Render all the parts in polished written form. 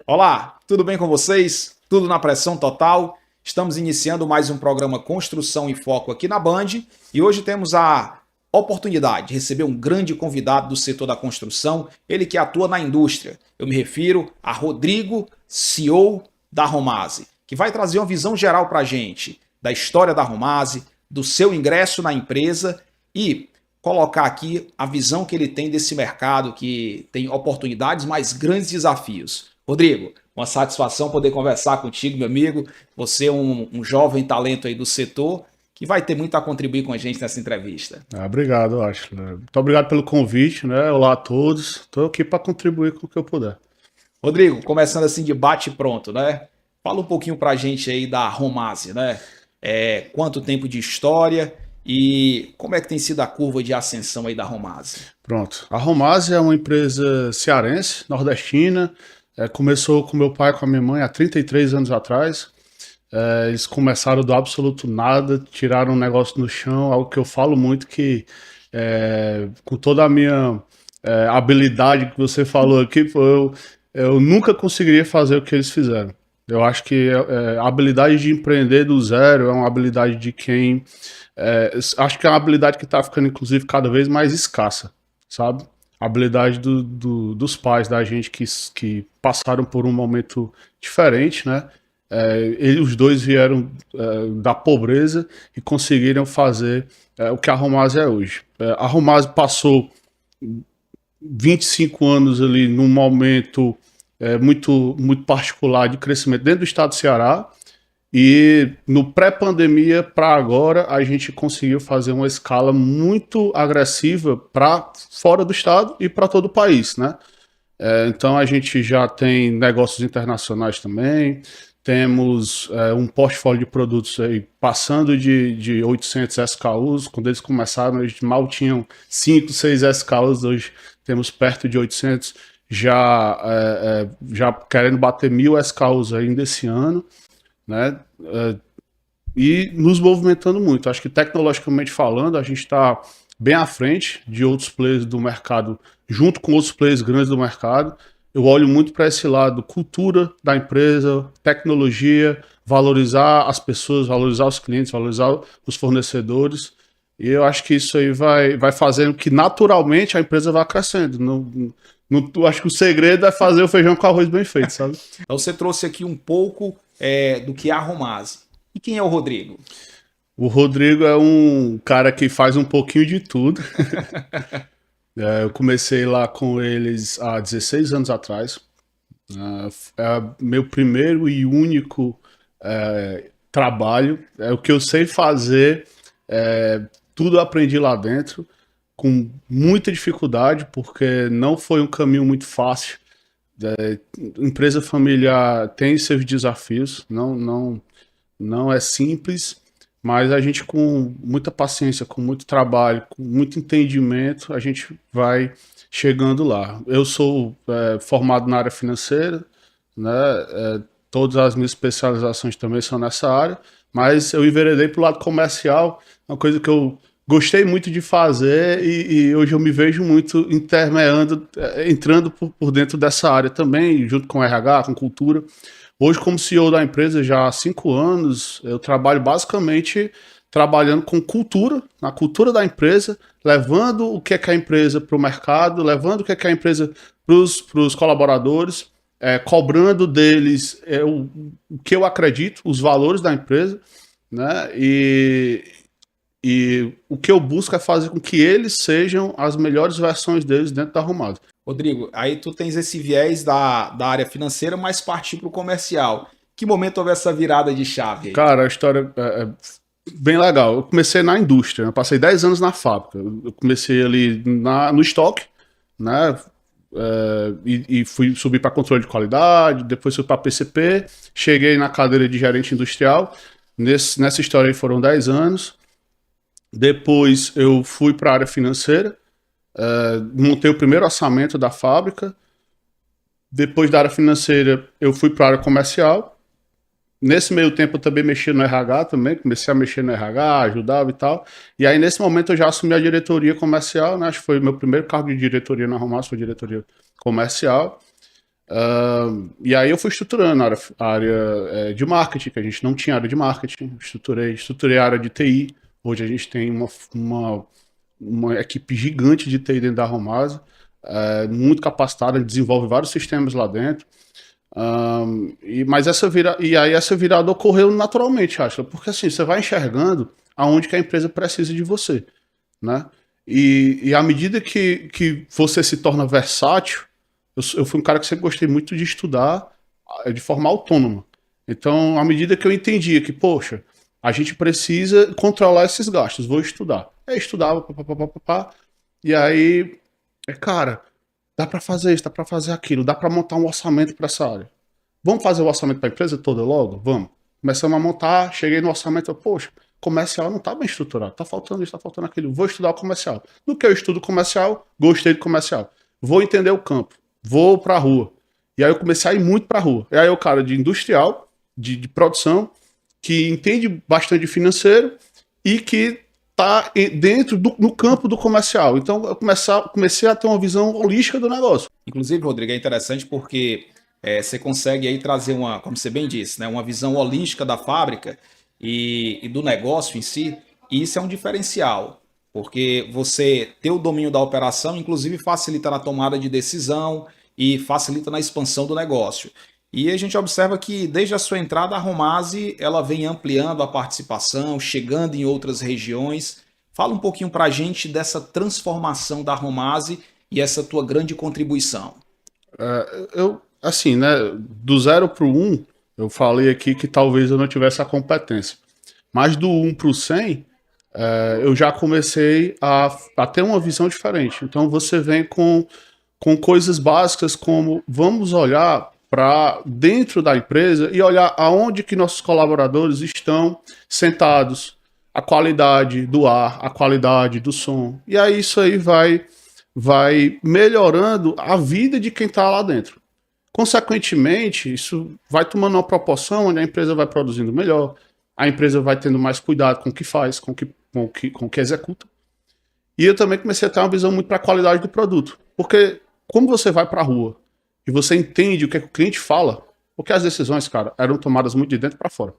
Olá, tudo bem com vocês? Tudo na pressão total? Estamos iniciando mais um programa Construção em Foco aqui na Band e hoje temos a oportunidade de receber um grande convidado do setor da construção, ele que atua na indústria. Eu me refiro a Rodrigo, CEO da Romase, que vai trazer uma visão geral para a gente da história da Romase, do seu ingresso na empresa e colocar aqui a visão que ele tem desse mercado que tem oportunidades, mas grandes desafios. Rodrigo, uma satisfação poder conversar contigo, meu amigo. Você é um jovem talento aí do setor que vai ter muito a contribuir com a gente nessa entrevista. Obrigado, Ashley. Muito obrigado pelo convite, né? Olá a todos. Estou aqui para contribuir com o que eu puder. Rodrigo, começando assim de bate pronto, né? Fala um pouquinho para a gente aí da Romase, né? Quanto tempo de história e como é que tem sido a curva de ascensão aí da Romase? Pronto. A Romase é uma empresa cearense, nordestina. Começou com meu pai e com a minha mãe há 33 anos atrás. Eles começaram do absoluto nada, tiraram um negócio no chão, algo que eu falo muito que, com toda a minha habilidade que você falou aqui, eu nunca conseguiria fazer o que eles fizeram. Eu acho que a habilidade de empreender do zero é uma habilidade de quem... acho que é uma habilidade que está ficando, inclusive, cada vez mais escassa, sabe? A habilidade dos pais da gente que passaram por um momento diferente, né? Os dois vieram da pobreza e conseguiram fazer o que a Romase é hoje. A Romase passou 25 anos ali num momento muito, muito particular de crescimento dentro do estado do Ceará. E no pré-pandemia para agora, a gente conseguiu fazer uma escala muito agressiva para fora do estado e para todo o país, né? Então a gente já tem negócios internacionais também, temos um portfólio de produtos aí passando de 800 SKUs. Quando eles começaram, a gente mal tinham 5, 6 SKUs, hoje temos perto de 800, já querendo bater 1000 SKUs ainda esse ano, né? E nos movimentando muito. Acho que tecnologicamente falando, a gente está bem à frente de outros players do mercado, junto com outros players grandes do mercado. Eu olho muito para esse lado, cultura da empresa, tecnologia, valorizar as pessoas, valorizar os clientes, valorizar os fornecedores. E eu acho que isso aí vai fazendo que naturalmente a empresa vá crescendo. Acho que o segredo é fazer o feijão com arroz bem feito, sabe? Então você trouxe aqui um pouco do que é a Romase. E quem é o Rodrigo? O Rodrigo é um cara que faz um pouquinho de tudo. Eu comecei lá com eles há 16 anos atrás. É meu primeiro e único trabalho. O que eu sei fazer, tudo eu aprendi lá dentro, com muita dificuldade, porque não foi um caminho muito fácil. Empresa familiar tem seus desafios, não é simples, mas a gente, com muita paciência, com muito trabalho, com muito entendimento, a gente vai chegando lá. Eu sou formado na área financeira, né? Todas as minhas especializações também são nessa área, mas eu enveredei para o lado comercial, uma coisa que eu gostei muito de fazer e hoje eu me vejo muito entrando por dentro dessa área também, junto com RH, com cultura. Hoje, como CEO da empresa, já há 5 anos, eu trabalho basicamente trabalhando com cultura, na cultura da empresa, levando o que é a empresa para o mercado, levando o que é a empresa para os colaboradores, cobrando deles o que eu acredito, os valores da empresa, né? E o que eu busco é fazer com que eles sejam as melhores versões deles dentro da Romase. Rodrigo, aí tu tens esse viés da área financeira, mas partir para o comercial. Que momento houve essa virada de chave aí? Cara, a história é bem legal. Eu comecei na indústria, eu passei 10 anos na fábrica. Eu comecei ali no estoque, né? E fui subir para controle de qualidade, depois fui para PCP, cheguei na cadeira de gerente industrial. Nessa história aí foram 10 anos. Depois eu fui para a área financeira, montei o primeiro orçamento da fábrica. Depois da área financeira eu fui para a área comercial. Nesse meio tempo eu também mexi no RH também, comecei a mexer no RH, ajudava e tal. E aí nesse momento eu já assumi a diretoria comercial, né? Acho que foi o meu primeiro cargo de diretoria na Romaço, foi diretoria comercial. E aí eu fui estruturando a área de marketing, que a gente não tinha área de marketing, estruturei a área de TI. Hoje a gente tem uma equipe gigante de TI dentro da Romasa, muito capacitada, desenvolve vários sistemas lá dentro. Mas essa virada ocorreu naturalmente, acho, porque assim, você vai enxergando aonde que a empresa precisa de você, né? E à medida que você se torna versátil, eu fui um cara que sempre gostei muito de estudar de forma autônoma. Então, à medida que eu entendia que, poxa, a gente precisa controlar esses gastos, vou estudar. Aí estudava, e aí, cara, dá para fazer isso, dá para fazer aquilo, dá para montar um orçamento para essa área. Vamos fazer o orçamento para a empresa toda logo? Vamos. Começamos a montar, cheguei no orçamento, poxa, comercial não está bem estruturado, está faltando isso, está faltando aquilo. Vou estudar o comercial. No que eu estudo comercial, gostei do comercial. Vou entender o campo, vou para a rua. E aí eu comecei a ir muito para a rua. E aí o cara de industrial, de produção, que entende bastante de financeiro e que está dentro no campo do comercial. Então eu comecei a ter uma visão holística do negócio. Inclusive, Rodrigo, é interessante porque você consegue aí trazer uma, como você bem disse, né, uma visão holística da fábrica e do negócio em si. E isso é um diferencial, porque você ter o domínio da operação, inclusive, facilita na tomada de decisão e facilita na expansão do negócio. E a gente observa que desde a sua entrada a Romase ela vem ampliando a participação, chegando em outras regiões. Fala um pouquinho para a gente dessa transformação da Romase e essa tua grande contribuição. Assim, né, do 0 para o 1, eu falei aqui que talvez eu não tivesse a competência. Mas do 1 para o 100, eu já comecei a ter uma visão diferente. Então você vem com coisas básicas como vamos olhar para dentro da empresa e olhar aonde que nossos colaboradores estão sentados, a qualidade do ar, a qualidade do som. E aí isso aí vai melhorando a vida de quem está lá dentro. Consequentemente, isso vai tomando uma proporção onde a empresa vai produzindo melhor, a empresa vai tendo mais cuidado com o que faz, com o que executa. E eu também comecei a ter uma visão muito para a qualidade do produto. Porque como você vai para a rua e você entende o que é que o cliente fala, porque as decisões, cara, eram tomadas muito de dentro para fora.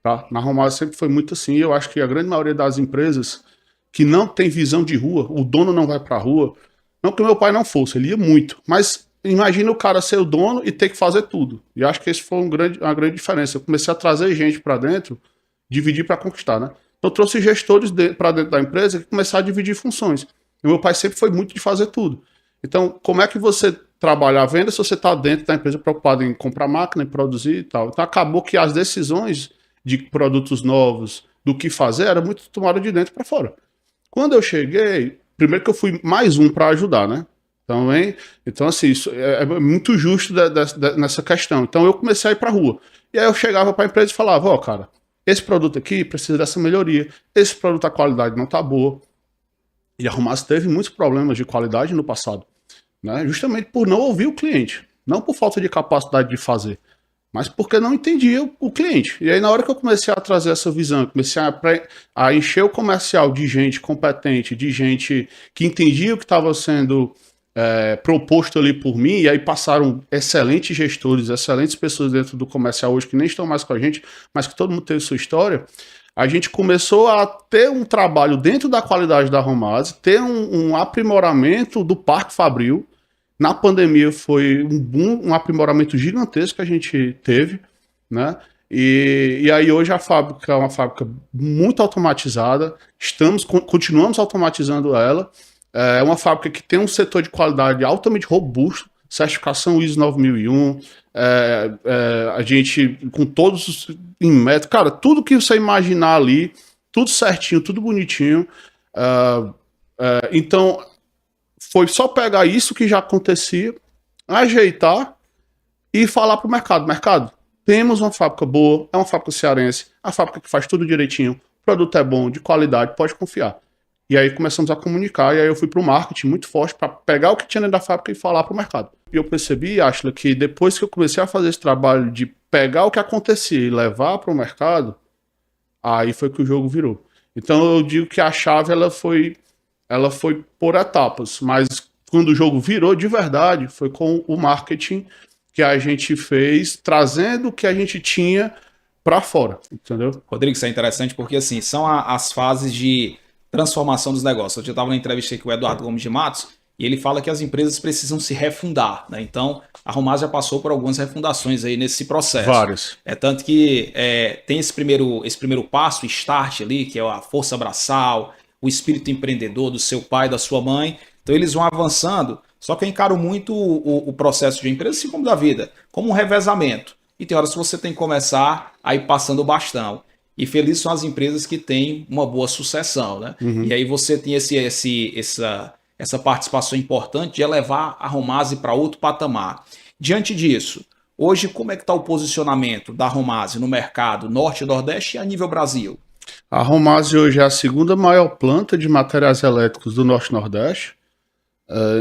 Tá? Na Romasa sempre foi muito assim, e eu acho que a grande maioria das empresas que não tem visão de rua, o dono não vai para a rua, não que o meu pai não fosse, ele ia muito, mas imagina o cara ser o dono e ter que fazer tudo. E acho que esse foi uma grande diferença. Eu comecei a trazer gente para dentro, dividir para conquistar, né? Então eu trouxe gestores para dentro da empresa que começaram a dividir funções. E meu pai sempre foi muito de fazer tudo. Então, como é que você trabalha a venda se você está dentro da empresa preocupado em comprar máquina, em produzir e tal? Então acabou que as decisões de produtos novos, do que fazer, era muito tomada de dentro para fora. Quando eu cheguei, primeiro que eu fui mais um para ajudar, né? Então, assim, isso é muito justo nessa questão. Então, eu comecei a ir para a rua. E aí eu chegava para a empresa e falava, cara, esse produto aqui precisa dessa melhoria. Esse produto, a qualidade não está boa. E a Romasa teve muitos problemas de qualidade no passado, né? Justamente por não ouvir o cliente. Não por falta de capacidade de fazer, mas porque não entendia o cliente. E aí, na hora que eu comecei a trazer essa visão, comecei a encher o comercial de gente competente, de gente que entendia o que estava sendo proposto ali por mim, e aí passaram excelentes gestores, excelentes pessoas dentro do comercial hoje que nem estão mais com a gente, mas que todo mundo teve sua história, a gente começou a ter um trabalho dentro da qualidade da Romasa, ter um aprimoramento do Parque Fabril. Na pandemia foi um boom, um aprimoramento gigantesco que a gente teve, né? E aí hoje a fábrica é uma fábrica muito automatizada, continuamos automatizando ela. É uma fábrica que tem um setor de qualidade altamente robusto, certificação ISO 9001, a gente com todos em método, cara, tudo que você imaginar ali, tudo certinho, tudo bonitinho. Então, foi só pegar isso que já acontecia, ajeitar e falar para o mercado. Mercado, temos uma fábrica boa, é uma fábrica cearense, a fábrica que faz tudo direitinho, o produto é bom, de qualidade, pode confiar. E aí começamos a comunicar, e aí eu fui para o marketing muito forte para pegar o que tinha dentro da fábrica e falar para o mercado. E eu percebi, Ashla, que depois que eu comecei a fazer esse trabalho de pegar o que acontecia e levar para o mercado, aí foi que o jogo virou. Então eu digo que a chave ela foi por etapas, mas quando o jogo virou de verdade, foi com o marketing que a gente fez, trazendo o que a gente tinha para fora, entendeu? Rodrigo, isso é interessante porque assim, são as fases de transformação dos negócios. Eu estava na entrevista aqui com o Eduardo Gomes de Matos e ele fala que as empresas precisam se refundar, né? Então, a Romaz já passou por algumas refundações aí nesse processo. Vários. É tanto que tem esse primeiro passo, o start ali, que é a força braçal, o espírito empreendedor do seu pai, da sua mãe. Então, eles vão avançando. Só que eu encaro muito o processo de empresa, assim como da vida, como um revezamento. E tem horas que você tem que começar a ir passando o bastão. E felizes são as empresas que têm uma boa sucessão, né? Uhum. E aí você tem essa participação importante de elevar a Romase para outro patamar. Diante disso, hoje como é que está o posicionamento da Romase no mercado norte e nordeste e a nível Brasil? A Romase hoje é a segunda maior planta de materiais elétricos do norte e nordeste,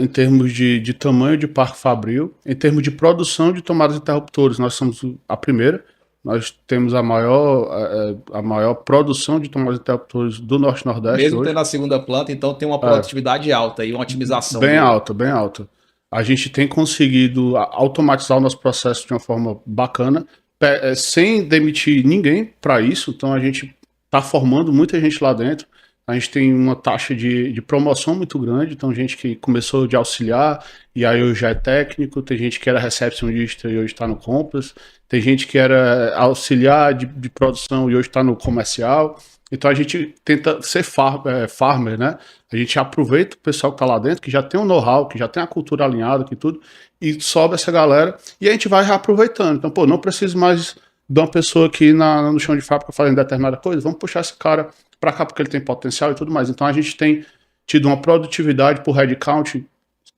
em termos de tamanho de parque fabril. Em termos de produção de tomadas interruptores, nós somos a primeira. Nós temos a maior produção de tomadas interruptores do norte e nordeste. Mesmo hoje. tendo a segunda planta, então tem uma produtividade alta e uma otimização. Bem alta, bem alta. A gente tem conseguido automatizar o nosso processo de uma forma bacana, sem demitir ninguém para isso. Então a gente está formando muita gente lá dentro. A gente tem uma taxa de promoção muito grande. Então, gente que começou de auxiliar e aí hoje já é técnico. Tem gente que era recepcionista e hoje está no compras. Tem gente que era auxiliar de produção e hoje está no comercial. Então, a gente tenta ser farmer, né? A gente aproveita o pessoal que está lá dentro, que já tem um know-how, que já tem a cultura alinhada, que tudo, e sobe essa galera e a gente vai reaproveitando. Então, pô, não preciso mais de uma pessoa aqui no chão de fábrica fazendo determinada coisa. Vamos puxar esse cara para cá porque ele tem potencial e tudo mais. Então a gente tem tido uma produtividade por headcount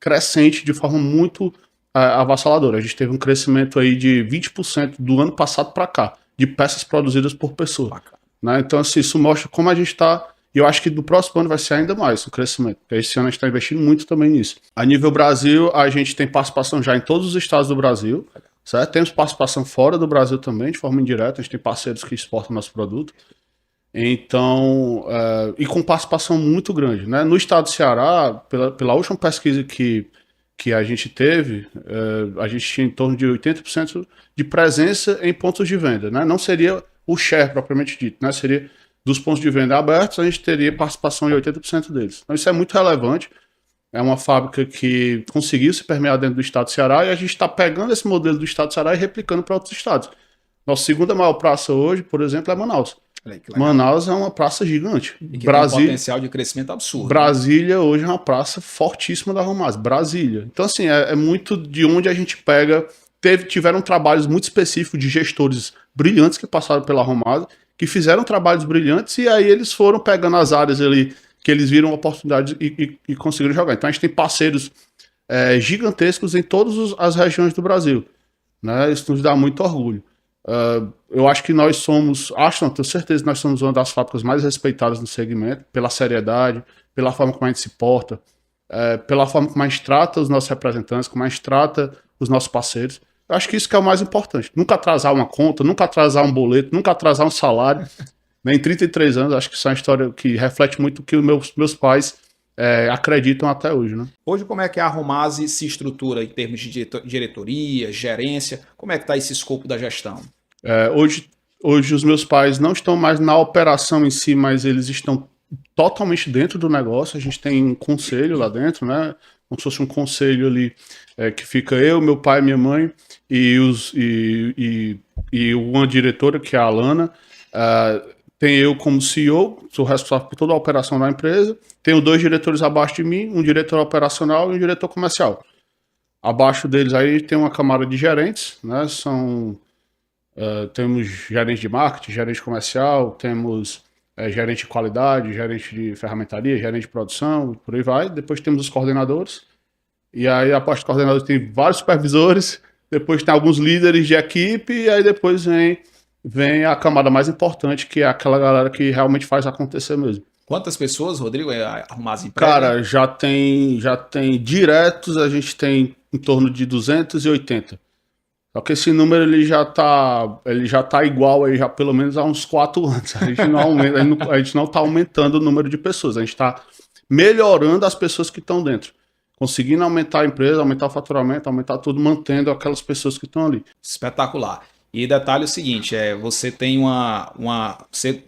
crescente de forma muito avassaladora. A gente teve um crescimento aí de 20% do ano passado para cá, de peças produzidas por pessoa. Né? Então assim, isso mostra como a gente está, e eu acho que do próximo ano vai ser ainda mais o crescimento, porque esse ano a gente está investindo muito também nisso. A nível Brasil, a gente tem participação já em todos os estados do Brasil, certo? Temos participação fora do Brasil também, de forma indireta, a gente tem parceiros que exportam nosso produto. Então, e com participação muito grande, né? No estado do Ceará, pela última pesquisa que a gente teve, a gente tinha em torno de 80% de presença em pontos de venda, né? Não seria o share propriamente dito, né? Seria dos pontos de venda abertos, a gente teria participação em 80% deles. Então isso é muito relevante, é uma fábrica que conseguiu se permear dentro do estado do Ceará e a gente está pegando esse modelo do estado do Ceará e replicando para outros estados. Nossa segunda maior praça hoje, por exemplo, é Manaus. Manaus é uma praça gigante. E que tem um potencial de crescimento absurdo. Brasília hoje é uma praça fortíssima da Romaz. Brasília. Então, assim, é muito de onde a gente pega. Tiveram trabalhos muito específicos de gestores brilhantes que passaram pela Romaz, que fizeram trabalhos brilhantes e aí eles foram pegando as áreas ali que eles viram oportunidades e conseguiram jogar. Então, a gente tem parceiros gigantescos em todas as regiões do Brasil. Né? Isso nos dá muito orgulho. Eu acho que nós somos, não, tenho certeza que nós somos uma das fábricas mais respeitadas no segmento, pela seriedade, pela forma como a gente se porta, pela forma como a gente trata os nossos representantes, como a gente trata os nossos parceiros. Eu acho que isso que é o mais importante. Nunca atrasar uma conta, nunca atrasar um boleto, nunca atrasar um salário. Em 33 anos, acho que isso é uma história que reflete muito o que os meus pais acreditam até hoje, né? Hoje, como é que a Romase se estrutura em termos de diretoria, gerência? Como é que está esse escopo da gestão? Hoje os meus pais não estão mais na operação em si, mas eles estão totalmente dentro do negócio. A gente tem um conselho lá dentro, né? Como se fosse um conselho ali que fica eu, meu pai, minha mãe e uma diretora, que é a Alana. Tem eu como CEO, sou responsável por toda a operação da empresa. Tenho 2 diretores abaixo de mim, um diretor operacional e um diretor comercial. Abaixo deles aí tem uma camada de gerentes, né? Temos gerente de marketing, gerente comercial, temos gerente de qualidade, gerente de ferramentaria, gerente de produção, por aí vai. Depois temos os coordenadores. E aí a parte de coordenadores tem vários supervisores, depois tem alguns líderes de equipe, e aí depois vem vem a camada mais importante, que é aquela galera que realmente faz acontecer mesmo. Quantas pessoas, Rodrigo, arrumar as empresas? Cara, já tem diretos, a gente tem em torno de 280. Só que esse número ele já tá igual aí já pelo menos há uns 4 anos. A gente não aumenta, a gente não tá aumentando o número de pessoas, a gente está melhorando as pessoas que estão dentro. Conseguindo aumentar a empresa, aumentar o faturamento, aumentar tudo, mantendo aquelas pessoas que estão ali. Espetacular. E detalhe é o seguinte, você tem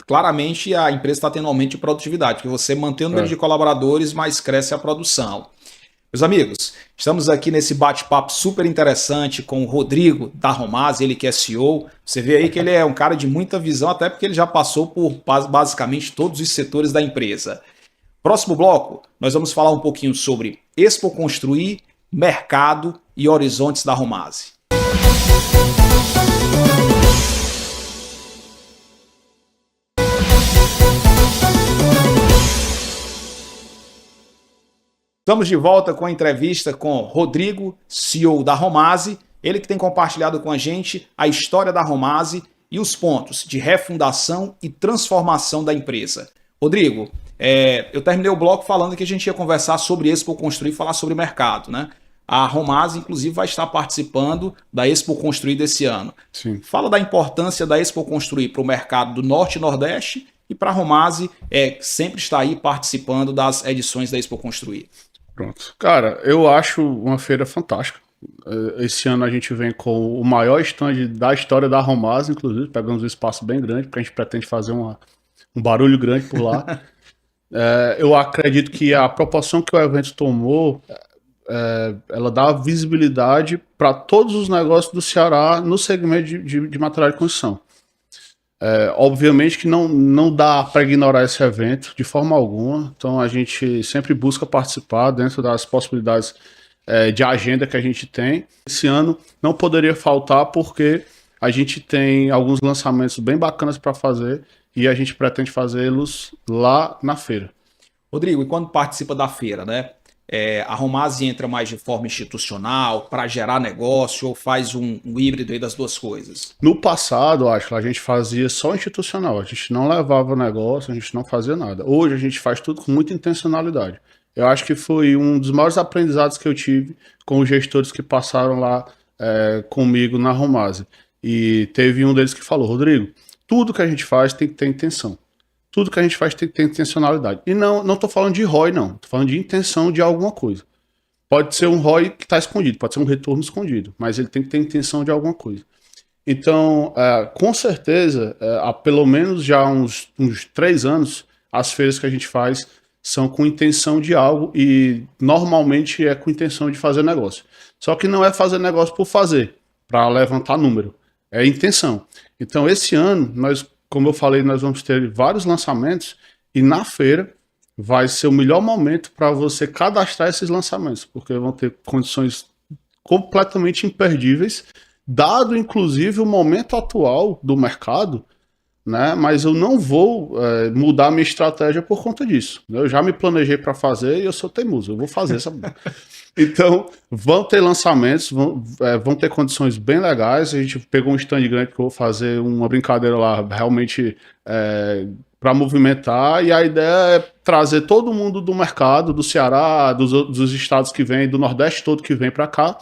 claramente a empresa está tendo um aumento de produtividade, porque você mantém o número de colaboradores, mas cresce a produção. Meus amigos, estamos aqui nesse bate-papo super interessante com o Rodrigo da Romase, ele que é CEO. Você vê aí que ele é um cara de muita visão, até porque ele já passou por basicamente todos os setores da empresa. Próximo bloco, nós vamos falar um pouquinho sobre Expo Construir, mercado e horizontes da Romase. Estamos de volta com a entrevista com Rodrigo, CEO da Romase, ele que tem compartilhado com a gente a história da Romase e os pontos de refundação e transformação da empresa. Rodrigo, eu terminei o bloco falando que a gente ia conversar sobre Expo Construir e falar sobre mercado, né? A Romase, inclusive, vai estar participando da Expo Construir desse ano. Sim. Fala da importância da Expo Construir para o mercado do Norte e Nordeste e para a Romase sempre estar aí participando das edições da Expo Construir. Pronto. Cara, eu acho uma feira fantástica. Esse ano a gente vem com o maior stand da história da Romase, inclusive, pegamos um espaço bem grande, porque a gente pretende fazer um barulho grande por lá. Eu acredito que a proporção que o evento tomou, ela dá visibilidade para todos os negócios do Ceará no segmento de material de construção. Obviamente que não dá para ignorar esse evento de forma alguma, então a gente sempre busca participar dentro das possibilidades de agenda que a gente tem. Esse ano não poderia faltar porque a gente tem alguns lançamentos bem bacanas para fazer e a gente pretende fazê-los lá na feira. Rodrigo, e quando participa da feira, né? A Romase entra mais de forma institucional para gerar negócio ou faz um híbrido aí das duas coisas? No passado, acho, a gente fazia só institucional, a gente não levava negócio, a gente não fazia nada. Hoje a gente faz tudo com muita intencionalidade. Eu acho que foi um dos maiores aprendizados que eu tive com os gestores que passaram lá comigo na Romase. E teve um deles que falou: Rodrigo, tudo que a gente faz tem que ter intenção. Tudo que a gente faz tem que ter intencionalidade. E não estou falando de ROI, não. Estou falando de intenção de alguma coisa. Pode ser um ROI que está escondido, pode ser um retorno escondido, mas ele tem que ter intenção de alguma coisa. Então, com certeza, há pelo menos já uns 3 anos, as feiras que a gente faz são com intenção de algo e normalmente é com intenção de fazer negócio. Só que não é fazer negócio por fazer, para levantar número. É intenção. Então, esse ano, como eu falei, nós vamos ter vários lançamentos e na feira vai ser o melhor momento para você cadastrar esses lançamentos, porque vão ter condições completamente imperdíveis, dado inclusive o momento atual do mercado, né? Mas eu não vou mudar minha estratégia por conta disso. Eu já me planejei para fazer e eu sou teimoso, eu vou fazer essa. Então, vão ter lançamentos, vão ter condições bem legais. A gente pegou um stand grande que eu vou fazer uma brincadeira lá, realmente para movimentar. E a ideia é trazer todo mundo do mercado, do Ceará, dos estados que vêm, do Nordeste todo que vem para cá,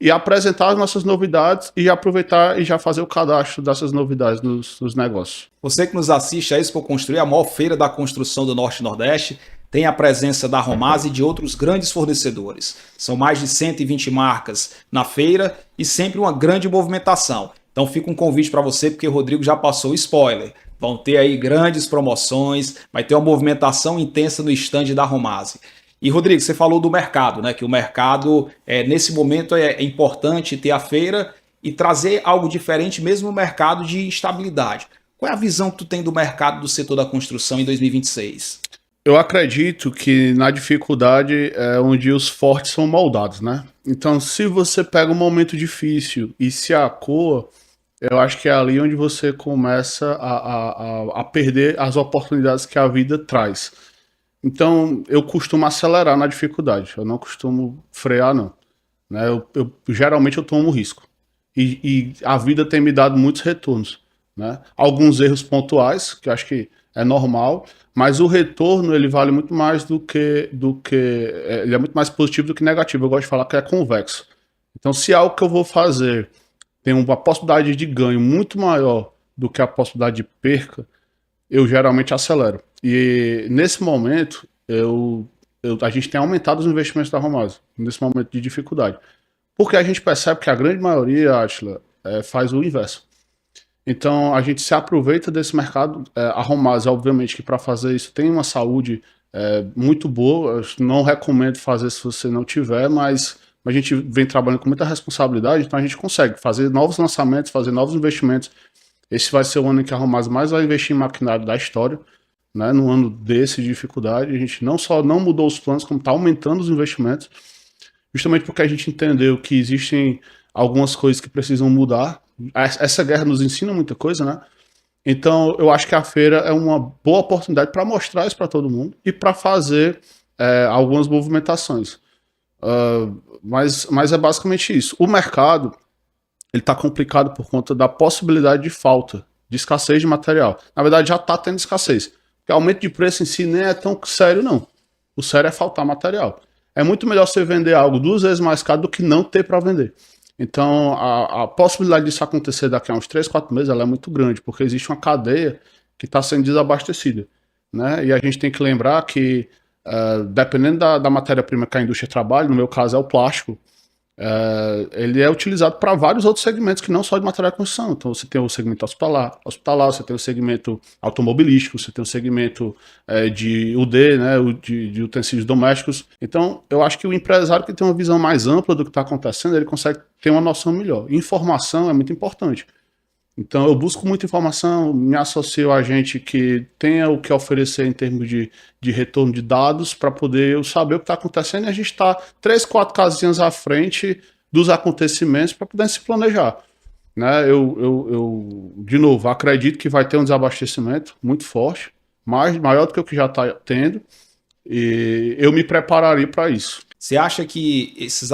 e apresentar as nossas novidades e aproveitar e já fazer o cadastro dessas novidades nos negócios. Você que nos assiste a Expo Construir, a maior feira da construção do Norte e Nordeste, tem a presença da Romase e de outros grandes fornecedores. São mais de 120 marcas na feira e sempre uma grande movimentação. Então fica um convite para você, porque o Rodrigo já passou o spoiler. Vão ter aí grandes promoções, vai ter uma movimentação intensa no stand da Romase. E Rodrigo, você falou do mercado, né? Que o mercado, nesse momento, é importante ter a feira e trazer algo diferente, mesmo no mercado de estabilidade. Qual é a visão que tu tem do mercado do setor da construção em 2026? Eu acredito que na dificuldade é onde os fortes são moldados, né? Então, se você pega um momento difícil e se acoa, eu acho que é ali onde você começa a perder as oportunidades que a vida traz. Então, eu costumo acelerar na dificuldade, eu não costumo frear, não. Né? Geralmente eu tomo risco. E a vida tem me dado muitos retornos. né? Alguns erros pontuais, que eu acho que é normal, mas o retorno ele vale muito mais ele é muito mais positivo do que negativo. Eu gosto de falar que é convexo. Então, se algo que eu vou fazer tem uma possibilidade de ganho muito maior do que a possibilidade de perca, eu geralmente acelero. E nesse momento, a gente tem aumentado os investimentos da Romasa, nesse momento de dificuldade. Porque a gente percebe que a grande maioria, Atila, faz o inverso. Então, a gente se aproveita desse mercado. A Romasa, obviamente, que para fazer isso tem uma saúde muito boa. Eu não recomendo fazer se você não tiver, mas a gente vem trabalhando com muita responsabilidade, então a gente consegue fazer novos lançamentos, fazer novos investimentos. Esse vai ser o ano em que a Romasa mais vai investir em maquinário da história, né? No ano desse de dificuldade, a gente não só não mudou os planos, como está aumentando os investimentos, justamente porque a gente entendeu que existem algumas coisas que precisam mudar. Essa guerra nos ensina muita coisa, né? Então, eu acho que a feira é uma boa oportunidade para mostrar isso para todo mundo e para fazer algumas movimentações. Mas é basicamente isso. O mercado ele está complicado por conta da possibilidade de falta, de escassez de material. Na verdade, já está tendo escassez. Porque aumento de preço em si nem é tão sério, não. O sério é faltar material. É muito melhor você vender algo 2 vezes mais caro do que não ter para vender. Então, a possibilidade disso acontecer daqui a uns 3, 4 meses ela é muito grande, porque existe uma cadeia que está sendo desabastecida, né? E a gente tem que lembrar que, dependendo da matéria-prima que a indústria trabalha, no meu caso é o plástico, ele é utilizado para vários outros segmentos que não só de material de construção. Então você tem o segmento hospitalar, você tem o segmento automobilístico, você tem o segmento de UD, né, de utensílios domésticos. Então eu acho que o empresário que tem uma visão mais ampla do que está acontecendo, ele consegue ter uma noção melhor. Informação é muito importante. Então eu busco muita informação, me associo a gente que tenha o que oferecer em termos de retorno de dados para poder eu saber o que está acontecendo e a gente está 3, 4 casinhas à frente dos acontecimenentes para poder se planejar. Né? Eu, de novo, acredito que vai ter um desabastecimento muito forte, maior do que o que já está tendo, e eu me prepararia para isso. Você acha que esse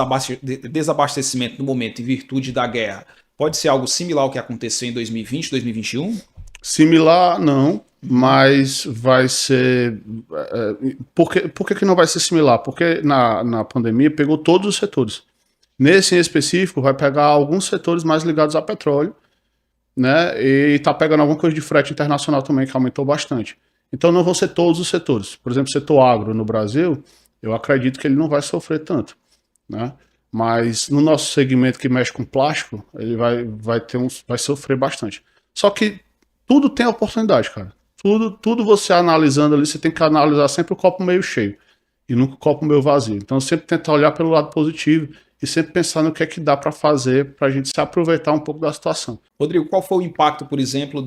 desabastecimento no momento, em virtude da guerra, pode ser algo similar ao que aconteceu em 2020, 2021? Similar, não, mas vai ser. Por que não vai ser similar? Porque na pandemia pegou todos os setores. Nesse em específico, vai pegar alguns setores mais ligados a petróleo, né? E tá pegando alguma coisa de frete internacional também, que aumentou bastante. Então não vão ser todos os setores. Por exemplo, o setor agro no Brasil, eu acredito que ele não vai sofrer tanto, né? Mas no nosso segmento que mexe com plástico, ele vai sofrer bastante. Só que tudo tem oportunidade, cara. Tudo você analisando ali, você tem que analisar sempre o copo meio cheio e nunca o copo meio vazio. Então sempre tentar olhar pelo lado positivo e sempre pensar no que é que dá para fazer para a gente se aproveitar um pouco da situação. Rodrigo, qual foi o impacto, por exemplo,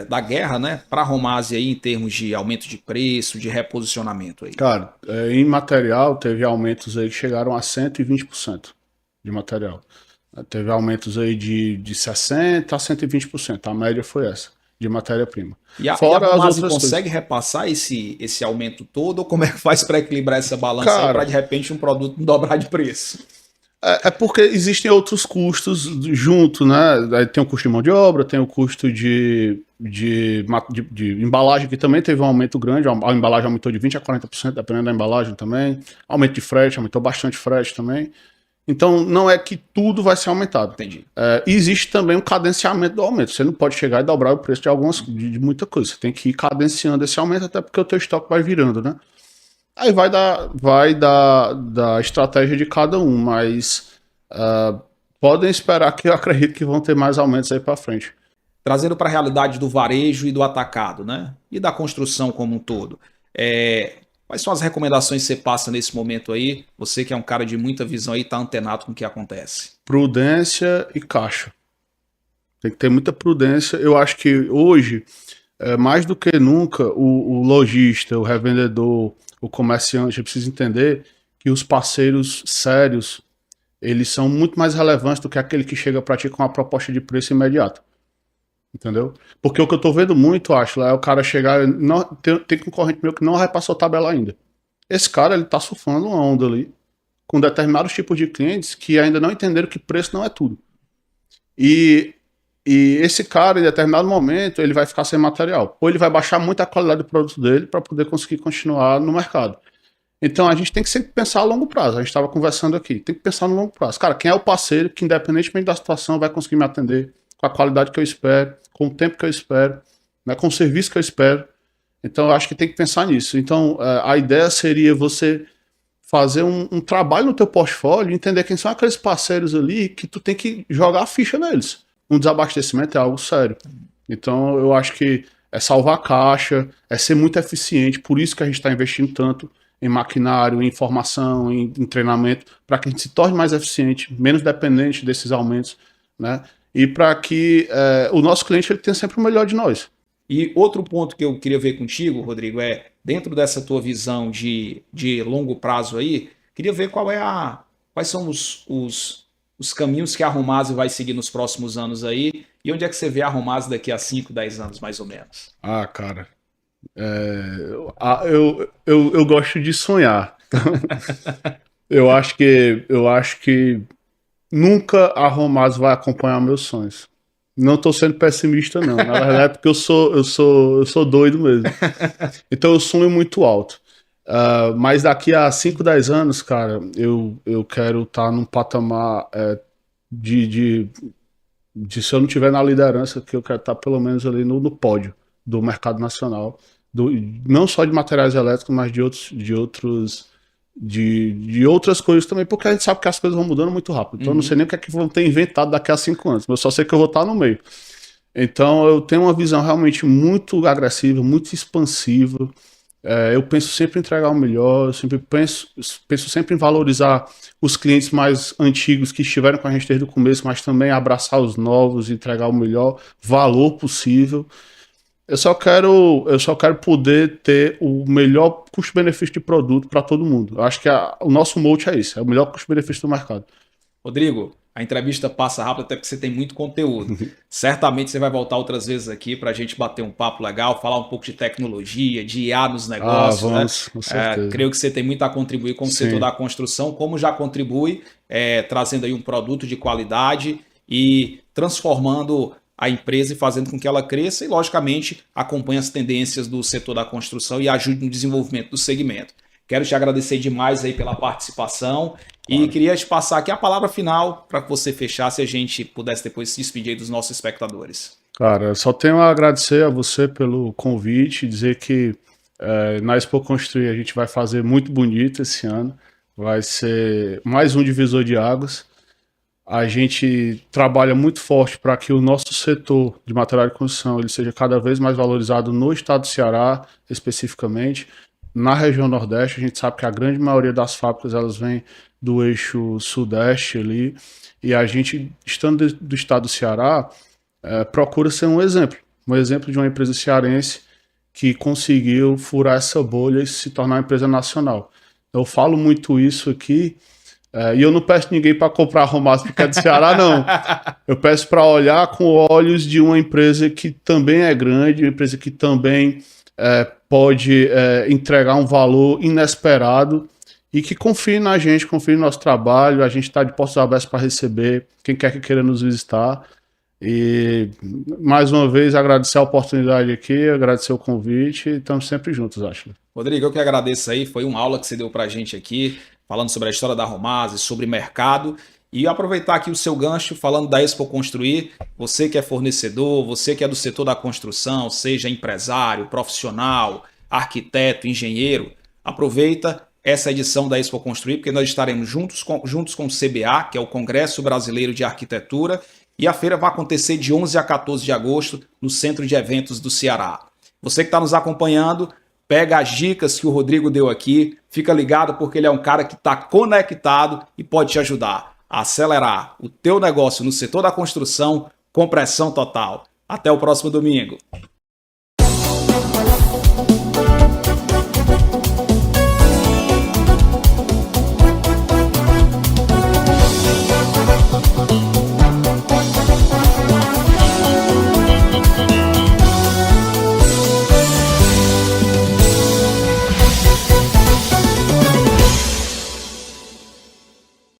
da guerra, né, para a Romasa aí em termos de aumento de preço, de reposicionamento aí? Cara, em material teve aumentos aí que chegaram a 120% de material. Teve aumentos aí de 60% a 120%. A média foi essa, de matéria-prima. Fora a Romasa consegue repassar esse aumento todo, ou como é que faz para equilibrar essa balança aí para de repente um produto não dobrar de preço? É porque existem outros custos junto, né? Tem o custo de mão de obra, tem o custo de embalagem, que também teve um aumento grande. A embalagem aumentou de 20% a 40%, dependendo da embalagem também. Aumento de frete, aumentou bastante frete também. Então, não é que tudo vai ser aumentado. Entendi. Existe também um cadenciamento do aumento. Você não pode chegar e dobrar o preço de muita coisa. Você tem que ir cadenciando esse aumento, até porque o teu estoque vai virando, né? Aí vai da estratégia de cada um, mas podem esperar que eu acredito que vão ter mais aumentos aí para frente. Trazendo para a realidade do varejo e do atacado, né? E da construção como um todo. Quais são as recomendações que você passa nesse momento aí? Você que é um cara de muita visão aí, está antenado com o que acontece. Prudência e caixa. Tem que ter muita prudência. Eu acho que hoje, mais do que nunca, o lojista, o revendedor, o comerciante precisa entender que os parceiros sérios, eles são muito mais relevantes do que aquele que chega para ti com uma proposta de preço imediato. Entendeu? Porque o que eu tô vendo muito, acho, é o cara chegar, tem concorrente meu que não repassou tabela ainda. Esse cara, ele tá surfando uma onda ali, com determinados tipos de clientes que ainda não entenderam que preço não é tudo. E E esse cara, em determinado momento, ele vai ficar sem material. Ou ele vai baixar muito a qualidade do produto dele para poder conseguir continuar no mercado. Então a gente tem que sempre pensar a longo prazo. A gente estava conversando aqui, tem que pensar no longo prazo. Cara, quem é o parceiro que, independentemente da situação, vai conseguir me atender com a qualidade que eu espero, com o tempo que eu espero, né, com o serviço que eu espero. Então eu acho que tem que pensar nisso. Então a ideia seria você fazer um trabalho no teu portfólio, entender quem são aqueles parceiros ali que tu tem que jogar a ficha neles. Um desabastecimento é algo sério. Então eu acho que é salvar a caixa, é ser muito eficiente, por isso que a gente está investindo tanto em maquinário, em formação, em treinamento, para que a gente se torne mais eficiente, menos dependente desses aumentos, né? E para que o nosso cliente ele tenha sempre o melhor de nós. E outro ponto que eu queria ver contigo, Rodrigo, é dentro dessa tua visão de longo prazo aí, queria ver quais são os caminhos que a Romase vai seguir nos próximos anos aí e onde é que você vê a Romase daqui a 5, 10 anos, mais ou menos. Ah, cara, eu gosto de sonhar. Eu acho que nunca a Romaz vai acompanhar meus sonhos. Não estou sendo pessimista, não. Na verdade, é porque eu sou doido mesmo. Então eu sonho muito alto. Mas daqui a 5, 10 anos, cara, eu quero estar num patamar de se eu não estiver na liderança, que eu quero estar pelo menos ali no pódio do mercado nacional. Não só de materiais elétricos, mas de outras coisas também, porque a gente sabe que as coisas vão mudando muito rápido. Então eu não sei nem o que é que vão ter inventado daqui a 5 anos, mas eu só sei que eu vou estar no meio. Então eu tenho uma visão realmente muito agressiva, muito expansiva. Eu penso sempre em entregar o melhor, eu sempre penso sempre em valorizar os clientes mais antigos que estiveram com a gente desde o começo, mas também abraçar os novos, entregar o melhor valor possível. Eu só quero poder ter o melhor custo-benefício de produto para todo mundo. Eu acho que o nosso mote é isso, é o melhor custo-benefício do mercado. Rodrigo, a entrevista passa rápido até porque você tem muito conteúdo. Certamente você vai voltar outras vezes aqui para a gente bater um papo legal, falar um pouco de tecnologia, de IA nos negócios. Vamos, né? Com certeza. Creio que você tem muito a contribuir com o setor da construção, como já contribui, trazendo aí um produto de qualidade e transformando a empresa e fazendo com que ela cresça e, logicamente, acompanhe as tendências do setor da construção e ajude no desenvolvimento do segmento. Quero te agradecer demais aí pela participação e queria te passar aqui a palavra final para que você fechasse e a gente pudesse depois se despedir dos nossos espectadores. Cara, eu só tenho a agradecer a você pelo convite, dizer que na Expo Construir a gente vai fazer muito bonito esse ano, vai ser mais um divisor de águas. A gente trabalha muito forte para que o nosso setor de material de construção ele seja cada vez mais valorizado no estado do Ceará, especificamente. Na região Nordeste, a gente sabe que a grande maioria das fábricas elas vêm do eixo Sudeste ali, e a gente, estando do estado do Ceará, procura ser um exemplo de uma empresa cearense que conseguiu furar essa bolha e se tornar uma empresa nacional. Eu falo muito isso aqui, e eu não peço ninguém para comprar a Romaz porque é do Ceará, não. Eu peço para olhar com olhos de uma empresa que também é grande, uma empresa que também pode entregar um valor inesperado e que confie na gente, confie no nosso trabalho. A gente está de portas abertas para receber quem quer que queira nos visitar. E mais uma vez agradecer a oportunidade aqui, agradecer o convite e estamos sempre juntos, Ashley. Rodrigo, eu que agradeço aí, foi uma aula que você deu para a gente aqui, falando sobre a história da Romase, sobre mercado. E aproveitar aqui o seu gancho, falando da Expo Construir, você que é fornecedor, você que é do setor da construção, seja empresário, profissional, arquiteto, engenheiro, aproveita essa edição da Expo Construir, porque nós estaremos juntos com o CBA, que é o Congresso Brasileiro de Arquitetura, e a feira vai acontecer de 11 a 14 de agosto no Centro de Eventos do Ceará. Você que está nos acompanhando, pega as dicas que o Rodrigo deu aqui, fica ligado porque ele é um cara que está conectado e pode te ajudar a acelerar o teu negócio no setor da construção com pressão total. Até o próximo domingo.